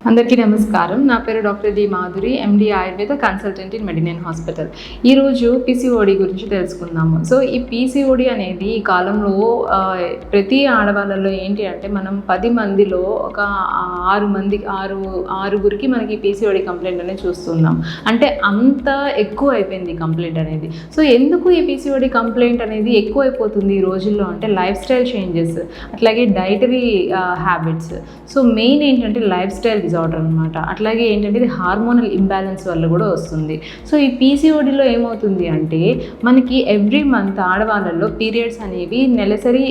అందరికీ నమస్కారం. నా పేరు doctor D Madhuri, MD Ayurveda consultant in Medinine hospital. ఈరోజు పీసీఓడి గురించి తెలుసుకుందాము. సో ఈ పీసీఓడి అనేది ఈ కాలంలో ప్రతి ఆడవాళ్ళలో ఏంటి అంటే మనం 10 మందిలో ఒక 6 మందికి మనకి పీసీఓడి కంప్లైంట్ అనేది చూస్తున్నాం. అంటే అంత ఎక్కువ అయిపోయింది కంప్లైంట్ అనేది. సో ఎందుకు ఈ పీసీఓడి కంప్లైంట్ అనేది ఎక్కువ అయిపోతుంది ఈ రోజుల్లో అంటే లైఫ్ స్టైల్ చేంజెస్, అట్లాగే డైటరీ హ్యాబిట్స్. సో మెయిన్ ఏంటంటే లైఫ్ స్టైల్ డిజార్డర్ అనమాట. అట్లాగే ఏంటంటే ఇది హార్మోనల్ ఇంబ్యాలెన్స్ వల్ల కూడా వస్తుంది. సో ఈ పీసీఓడిలో ఏమవుతుంది అంటే మనకి ఎవ్రీ మంత్ ఆడవాళ్ళల్లో పీరియడ్స్ అనేవి నెలసరి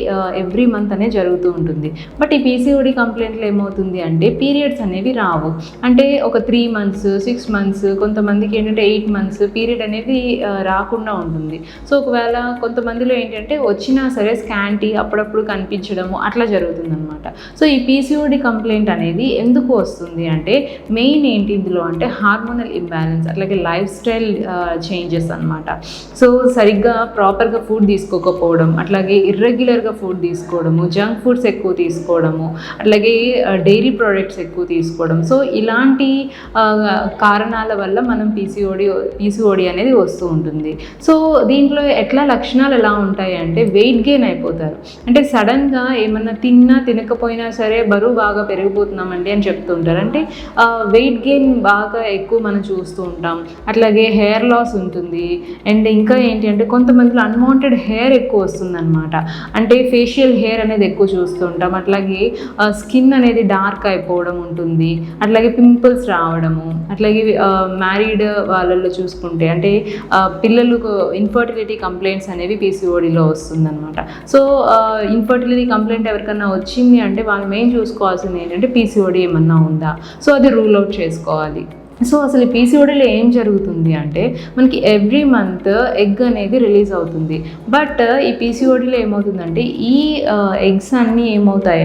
ఎవ్రీ మంత్ అనే జరుగుతూ ఉంటుంది. బట్ ఈ పీసీఓడి కంప్లైంట్లో ఏమవుతుంది అంటే పీరియడ్స్ అనేవి రావు. అంటే ఒక 3 months 6 months కొంతమందికి ఏంటంటే 8 months పీరియడ్ అనేది రాకుండా ఉంటుంది. సో ఒకవేళ కొంతమందిలో ఏంటంటే వచ్చినా సరే స్కాంటీ అప్పుడప్పుడు కనిపించడము అట్లా జరుగుతుందన్నమాట. సో ఈ పీసీఓడి కంప్లైంట్ అనేది ఎందుకు వస్తుంది అంటే మెయిన్ ఏంటి ఇందులో అంటే హార్మోనల్ ఇంబ్యాలెన్స్, అట్లాగే లైఫ్ స్టైల్ చేంజెస్ అనమాట. సో సరిగ్గా ప్రాపర్గా ఫుడ్ తీసుకోకపోవడం, అట్లాగే ఇర్రెగ్యులర్గా ఫుడ్ తీసుకోవడము, జంక్ ఫుడ్స్ ఎక్కువ తీసుకోవడము, అట్లాగే డైరీ ఎక్కువ తీసుకోవడం. సో ఇలాంటి కారణాల వల్ల మనం పీసీఓడి అనేది వస్తూ ఉంటుంది. సో దీంట్లో లక్షణాలు ఎలా ఉంటాయి అంటే వెయిట్ గెయిన్ అయిపోతారు. అంటే సడన్గా ఏమన్నా తినకపోయినా సరే బరువు బాగా పెరిగిపోతున్నామండి అని చెప్తుంటారు. అంటే వెయిట్ గెయిన్ బాగా ఎక్కువ మనం చూస్తూ ఉంటాం. అట్లాగే హెయిర్ లాస్ ఉంటుంది. అండ్ ఇంకా ఏంటి అంటే కొంతమందిలో అన్వాంటెడ్ హెయిర్ ఎక్కువ వస్తుందన్నమాట. అంటే ఫేషియల్ హెయిర్ అనేది ఎక్కువ చూస్తూ ఉంటాం. అట్లాగే స్కిన్ అనేది డార్క్ అయిపోవడం ఉంటుంది. అట్లాగే పింపుల్స్ రావడము, అట్లాగే మ్యారీడ్ వాళ్ళల్లో చూసుకుంటే అంటే పిల్లలకు ఇన్ఫర్టిలిటీ కంప్లైంట్స్ అనేవి పీసీఓడిలో వస్తుందన్నమాట. సో ఇన్ఫర్టిలిటీ కంప్లైంట్ ఎవరికన్నా వచ్చింది అంటే వాళ్ళు మెయిన్ చూసుకోవాల్సింది ఏంటంటే పీసీఓడి ఏమన్నా ఉందా. సో అది రూల్ అవుట్ చేసుకోవాలి. సో అసలు ఈ పీసీఓడిలో ఏం జరుగుతుంది అంటే మనకి ఎవ్రీ మంత్ ఎగ్ అనేది రిలీజ్ అవుతుంది. బట్ ఈ పీసీఓడిలో ఏమవుతుందంటే ఈ ఎగ్స్ అన్నీ ఏమవుతాయి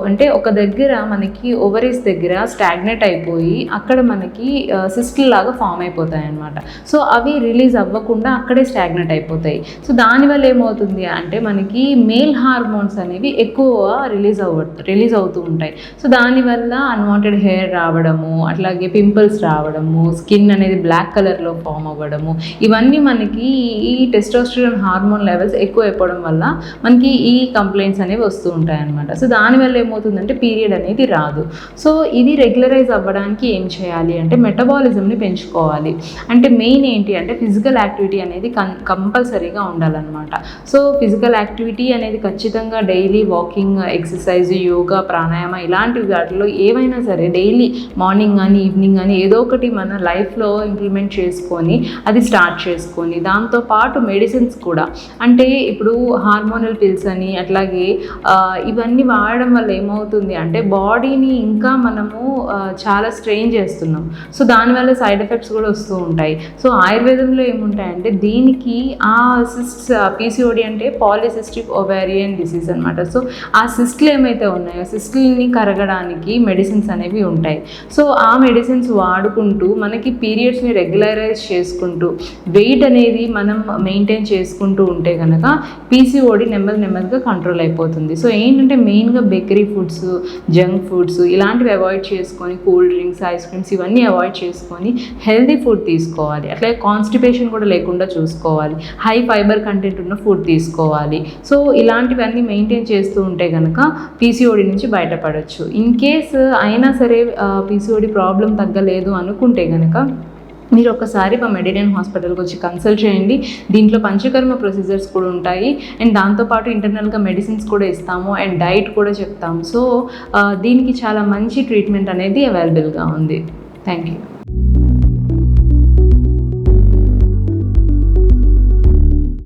అంటే ఒక దగ్గర మనకి ఓవరీస్ దగ్గర స్టాగ్నేట్ అయిపోయి అక్కడ మనకి సిస్టల్ లాగా ఫామ్ అయిపోతాయి అన్నమాట. సో అవి రిలీజ్ అవ్వకుండా అక్కడే స్టాగ్నేట్ అయిపోతాయి. సో దానివల్ల ఏమవుతుంది అంటే మనకి మేల్ హార్మోన్స్ అనేవి ఎక్కువ రిలీజ్ అవుతూ ఉంటాయి. సో దానివల్ల అన్వాంటెడ్ హెయిర్ రావడము, అట్లాగే పింపుల్స్ రావడము, స్కిన్ అనేది బ్లాక్ కలర్లో ఫామ్ అవ్వడము, ఇవన్నీ మనకి ఈ టెస్టోస్టెరాన్ హార్మోన్ లెవెల్స్ ఎక్కువ అయిపోవడం వల్ల మనకి ఈ కంప్లైంట్స్ అనేవి వస్తూ ఉంటాయి అన్నమాట. సో దానివల్ల ఏమవుతుందంటే పీరియడ్ అనేది రాదు. సో ఇది రెగ్యులరైజ్ అవ్వడానికి ఏం చేయాలి అంటే మెటబాలిజంని పెంచుకోవాలి. అంటే మెయిన్ ఏంటి అంటే ఫిజికల్ యాక్టివిటీ అనేది కంపల్సరీగా ఉండాలన్నమాట. సో ఫిజికల్ యాక్టివిటీ అనేది ఖచ్చితంగా daily walking, exercise, yoga, pranayama ఇలాంటి వాటిలో ఏవైనా సరే డైలీ మార్నింగ్ కానీ ఈవినింగ్ కానీ ఏదో ఒకటి మన లైఫ్లో ఇంప్లిమెంట్ చేసుకొని అది స్టార్ట్ చేసుకొని దాంతోపాటు మెడిసిన్స్ కూడా అంటే ఇప్పుడు హార్మోనల్ పిల్స్ అని అట్లాగే ఇవన్నీ వాడడం వల్ల ఏమవుతుంది అంటే బాడీని ఇంకా మనము చాలా స్ట్రెయిన్ చేస్తున్నాం. సో దానివల్ల సైడ్ ఎఫెక్ట్స్ కూడా వస్తూ ఉంటాయి. సో ఆయుర్వేదంలో ఏముంటాయంటే దీనికి ఆ సిస్ట్స్ పీసీఓడి అంటే పాలిసిస్టిక్ ఓవేరియన్ డిసీజ్ అనమాట. సో ఆ సిస్ట్లు ఏమైతే ఉన్నాయో సిస్ట్ని కరగడానికి మెడిసిన్స్ అనేవి ఉంటాయి. సో ఆ మెడిసిన్స్ వాడుకుంటూ మనకి పీరియడ్స్ని రెగ్యులరైజ్ చేసుకుంటూ వెయిట్ అనేది మనం మెయింటైన్ చేసుకుంటూ ఉంటే కనుక పీసీఓడి నెమ్మదిగా కంట్రోల్ అయిపోతుంది. సో ఏంటంటే మెయిన్గా బేకరీ ఫుడ్స్, జంక్ ఫుడ్స్ ఇలాంటివి అవాయిడ్ చేసుకొని కూల్ డ్రింక్స్, ఐస్ క్రీమ్స్ ఇవన్నీ అవాయిడ్ చేసుకొని హెల్దీ ఫుడ్ తీసుకోవాలి. అట్లాగే కాన్స్టిపేషన్ కూడా లేకుండా చూసుకోవాలి. హై ఫైబర్ కంటెంట్ ఉన్న ఫుడ్ తీసుకోవాలి. సో ఇలాంటివన్నీ మెయింటైన్ చేస్తూ ఉంటే కనుక పీసీఓడి నుంచి బయటపడవచ్చు. ఇన్ కేస్ అయినా సరే పీసీఓడి ప్రాబ్లం తగ్గలేదు అనుకుంటే కనుక మీరు ఒకసారి మా మెడినైన్ హాస్పిటల్కి వచ్చి కన్సల్ట్ చేయండి. దీంట్లో పంచకర్మ ప్రొసీజర్స్ కూడా ఉంటాయి. అండ్ దాంతోపాటు ఇంటర్నల్గా మెడిసిన్స్ కూడా ఇస్తాము అండ్ డైట్ కూడా చెప్తాము. సో దీనికి చాలా మంచి ట్రీట్మెంట్ అనేది అవైలబుల్గా ఉంది. Thank you.